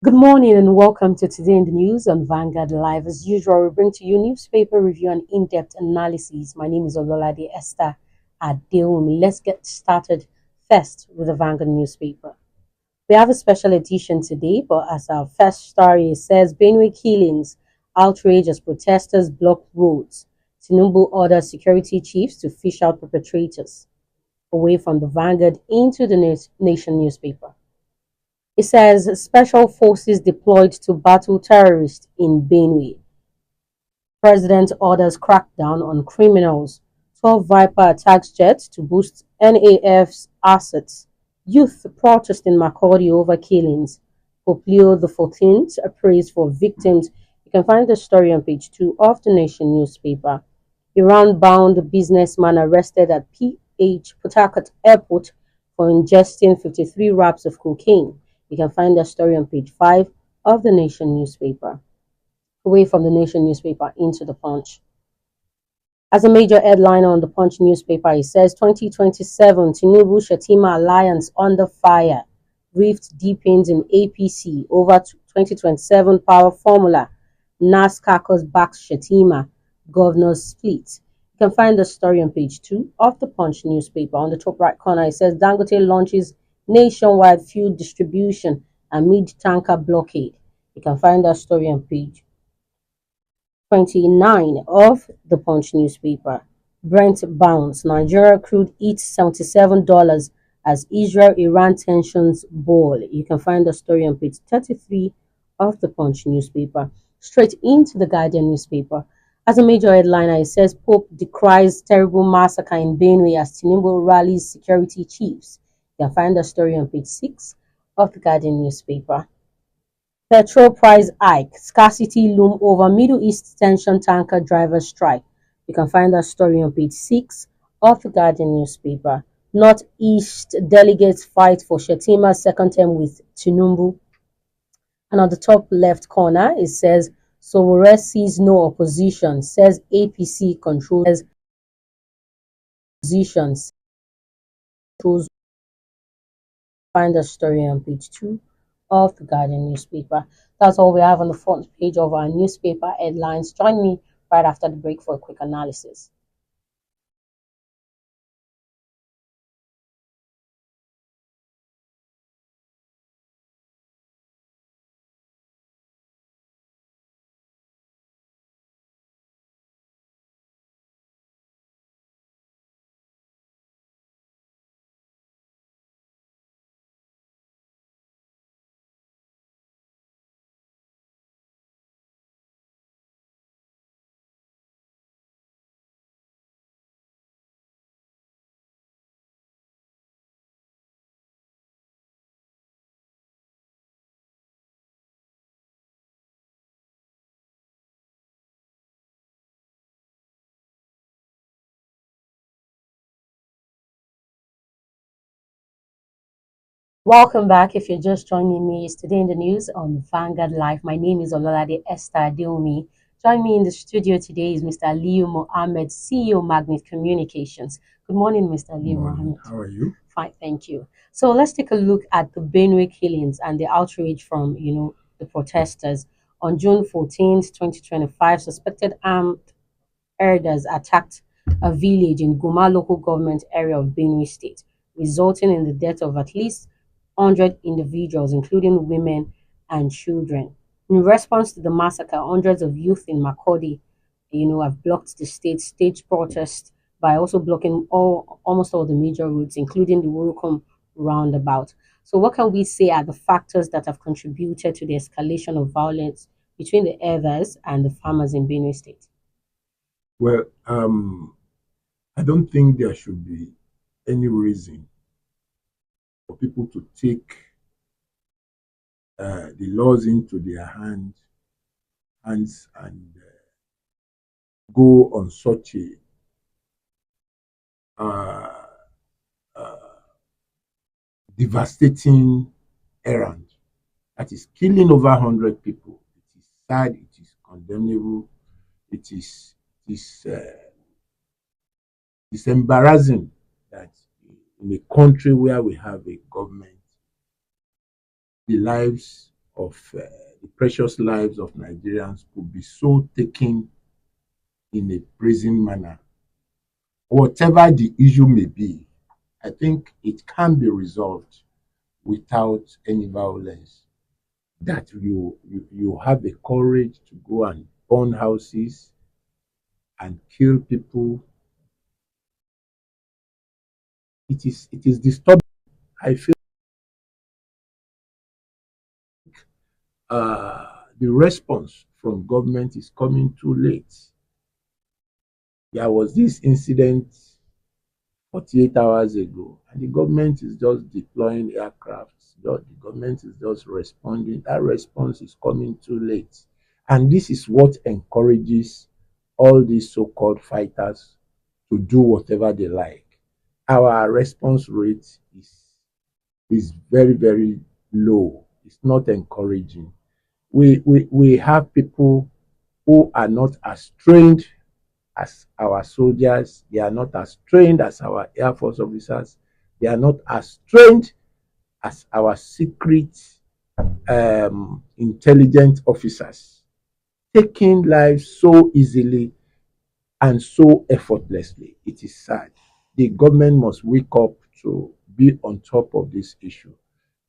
Good morning and welcome to Today in the News on Vanguard Live. As usual, we bring to you newspaper review and in-depth analysis. My name is Ololade Esther Adeomi. Let's get started first with the Vanguard newspaper. We have a special edition today, but as our first story, it says Benue killings, outrage as protesters block roads. Tinubu orders security chiefs to fish out perpetrators. Away from the Vanguard into the Nation newspaper. It says special forces deployed to battle terrorists in Benue. President orders crackdown on criminals. 12 Viper attacks jets to boost NAF's assets. Youth protest in Makurdi over killings. Pope Leo XIV prays for victims. You can find the story on page 2 of the Nation newspaper. Iran-bound businessman arrested at Port Harcourt Airport for ingesting 53 wraps of cocaine. You can find the story on page 5 of the Nation newspaper. Away from the Nation newspaper into the Punch. As a major headline on the Punch newspaper, it says 2027 Tinubu Shetima alliance under fire. Rift deepens in APC over 2027 power formula. NAS caucus backs Shetima. Governors split. You can find the story on page 2 of the Punch newspaper. On the top right corner, it says Dangote launches nationwide fuel distribution amid tanker blockade. You can find that story on page 29 of the Punch newspaper. Brent bounce. Nigeria crude hits $77 as Israel-Iran tensions boil. You can find the story on page 33 of the Punch newspaper. Straight into the Guardian newspaper. As a major headliner, it says Pope decries terrible massacre in Benue as Tinubu rallies security chiefs. You can find the story on page 6 of the Guardian newspaper. Petrol price hike, scarcity loom over Middle East tension tanker driver strike. You can find that story on page 6 of the Guardian newspaper. Northeast delegates fight for Shetima's second term with Tinubu. And on the top left corner, it says Sowore sees no opposition, says APC controls oppositions. Find the story on page 2 of the Guardian newspaper. That's all we have on the front page of our newspaper headlines. Join me right after the break for a quick analysis. Welcome back. If you're just joining me, it's Today in the News on Vanguard Live. My name is Ololade Esther Adeomi. Join me in the studio today is Mr. Aliyu Mohammed, CEO Magnet Communications. Good morning, Mr. Aliyu Mohammed. How are you? Fine, thank you. So let's take a look at the Benue killings and the outrage from, the protesters. On June 14th, 2025, suspected armed herders attacked a village in Guma local government area of Benue State, resulting in the death of at least 100 individuals, including women and children. In response to the massacre, hundreds of youth in Makodi, have blocked the state's stage protest by also blocking almost all the major routes, including the Wurukum roundabout. So, what can we say are the factors that have contributed to the escalation of violence between the herders and the farmers in Benue State? Well, I don't think there should be any reason for people to take the laws into their hands and go on such a uh, uh, devastating errand. That is killing over 100 people. It is sad. It is condemnable. It is it's embarrassing that in a country where we have a government, the lives of the precious lives of Nigerians could be so taken in a brazen manner. Whatever the issue may be, I think it can be resolved without any violence. That you have the courage to go and burn houses and kill people. It is disturbing. I feel the response from government is coming too late. There was this incident 48 hours ago, and the government is just deploying aircrafts. The government is just responding. That response is coming too late. And this is what encourages all these so called fighters to do whatever they like. Our response rate is very, very low. It's not encouraging. We have people who are not as trained as our soldiers. They are not as trained as our Air Force officers. They are not as trained as our secret intelligent officers, taking lives so easily and so effortlessly. It is sad. The government must wake up to be on top of this issue.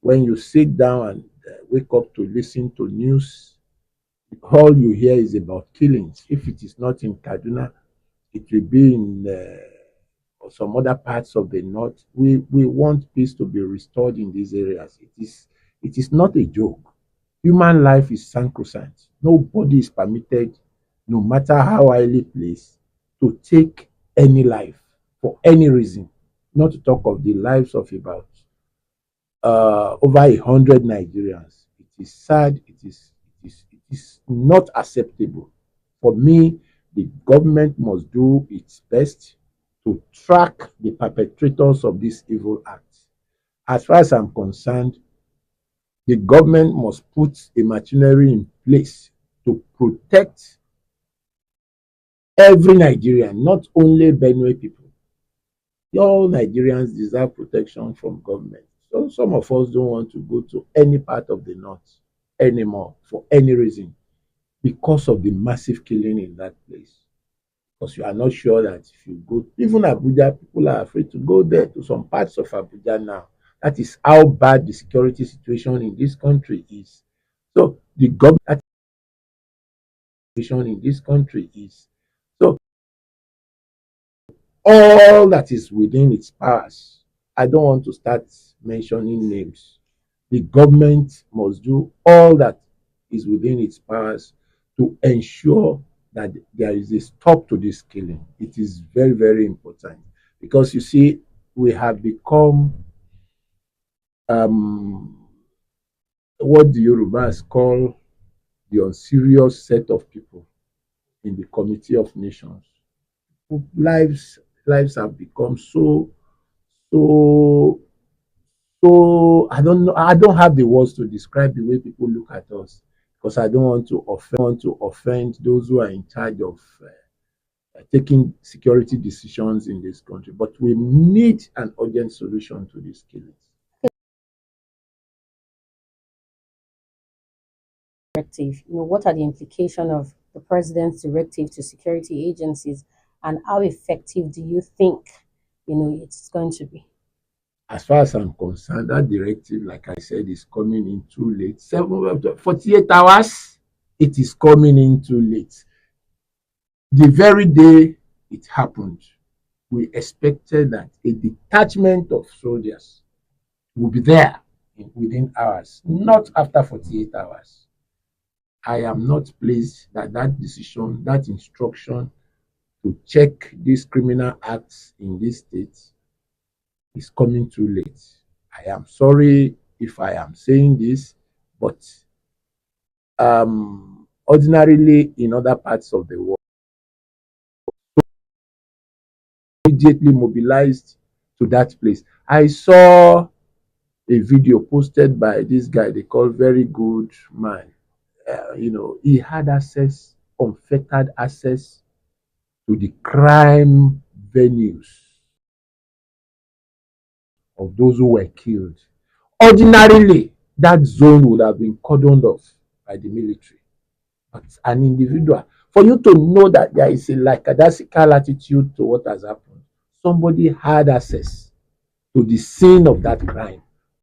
When you sit down and wake up to listen to news, all you hear is about killings. If it is not in Kaduna, it will be in some other parts of the north. We want peace to be restored in these areas. It is not a joke. Human life is sacrosanct. Nobody is permitted, no matter how highly placed, to take any life for any reason. Not to talk of the lives of about over 100 Nigerians. It is sad. It is not acceptable. For me, the government must do its best to track the perpetrators of this evil act. As far as I'm concerned, the government must put a machinery in place to protect every Nigerian, not only Benue people. All Nigerians deserve protection from government. So some of us don't want to go to any part of the north anymore for any reason because of the massive killing in that place. Because you are not sure that if you go, even Abuja, people are afraid to go there, to some parts of Abuja now. That is how bad the security situation in this country is. So the government that situation in this country is. So all that is within its powers. I don't want to start mentioning names. The government must do all that is within its powers to ensure that there is a stop to this killing. It is very, very important because you see, we have become what the Yorubas call the unserious set of people in the committee of nations. Lives have become so I don't know. I don't have the words to describe the way people look at us because I don't want to offend those who are in charge of taking security decisions in this country. But we need an urgent solution to these killings. Directive. What are the implications of the president's directive to security agencies, and how effective do you think, it's going to be? As far as I'm concerned, that directive, like I said, is coming in too late. 48 hours, it is coming in too late. The very day it happened, we expected that a detachment of soldiers will be there within hours, not after 48 hours. I am not pleased that that decision, that instruction to check these criminal acts in this state is coming too late. I am sorry if I am saying this, but ordinarily in other parts of the world, immediately mobilized to that place. I saw a video posted by this guy they call Very Good Man. He had access, unfettered access to the crime venues of those who were killed. Ordinarily, that zone would have been cordoned off by the military. But an individual, for you to know that there is a lackadaisical attitude to what has happened, somebody had access to the scene of that crime